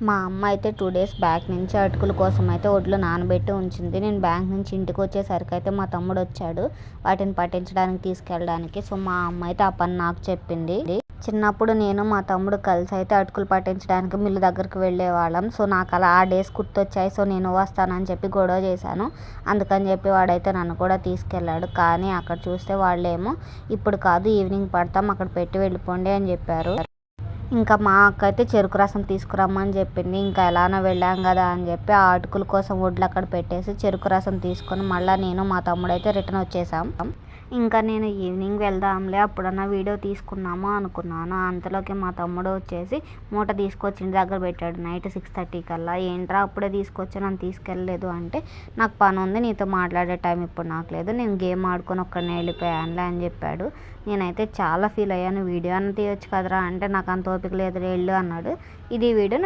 మా అమ్మ అయితే 2 డేస్ బ్యాక్ నుంచి అటుకుల కోసం అయితే ఒడ్లు నానబెట్టి ఉంచింది. నేను బ్యాంక్ నుంచి ఇంటికి వచ్చేసరికి అయితే మా తమ్ముడు వచ్చాడు వాటిని పట్టించడానికి తీసుకెళ్ళడానికి. సో మా అమ్మ అయితే ఆ పని నాకు చెప్పింది. చిన్నప్పుడు నేను మా తమ్ముడు కలిసి అయితే అటుకులు పట్టించడానికి మిల్లు దగ్గరికి వెళ్ళేవాళ్ళం. సో నాకు అలా ఆ డేస్ గుర్తొచ్చాయి. సో నేను వస్తానని చెప్పి గొడవ చేశాను. అందుకని చెప్పి వాడైతే నన్ను కూడా తీసుకెళ్ళాడు. కానీ అక్కడ చూస్తే వాళ్ళేమో ఇప్పుడు కాదు ఈవినింగ్ పడతాం, అక్కడ పెట్టి వెళ్ళిపోండి అని చెప్పారు. ఇంకా మా అక్క అయితే చెరుకు రసం తీసుకురమ్మని చెప్పింది. ఇంకా ఎలానో వెళ్ళాం కదా అని చెప్పి ఆ అటుకుల కోసం వడ్లు అక్కడ పెట్టేసి చెరుకు రసం తీసుకొని మళ్ళీ నేను మా తమ్ముడు అయితే రిటర్న్ వచ్చేసాం. ఇంకా నేను ఈవినింగ్ వెళ్దాంలే అప్పుడన్నా వీడియో తీసుకున్నాము అనుకున్నాను. అంతలోకి మా తమ్ముడు వచ్చేసి మూట తీసుకొచ్చి ఇంటి దగ్గర పెట్టాడు నైట్ 6:30 కల్లా. ఏంట్రా అప్పుడే తీసుకొచ్చి నన్ను తీసుకెళ్ళలేదు అంటే, నాకు పని ఉంది, నీతో మాట్లాడే టైం ఇప్పుడు నాకు లేదు, నేను గేమ్ ఆడుకొని ఒక్కడినే వెళ్ళిపోయానులే అని చెప్పాడు. నేనైతే చాలా ఫీల్ అయ్యాను. వీడియో అని తీయొచ్చు కదరా అంటే, నాకు అంత ఓపిక లేదు వెళ్ళు అన్నాడు. ఇది వీడియో.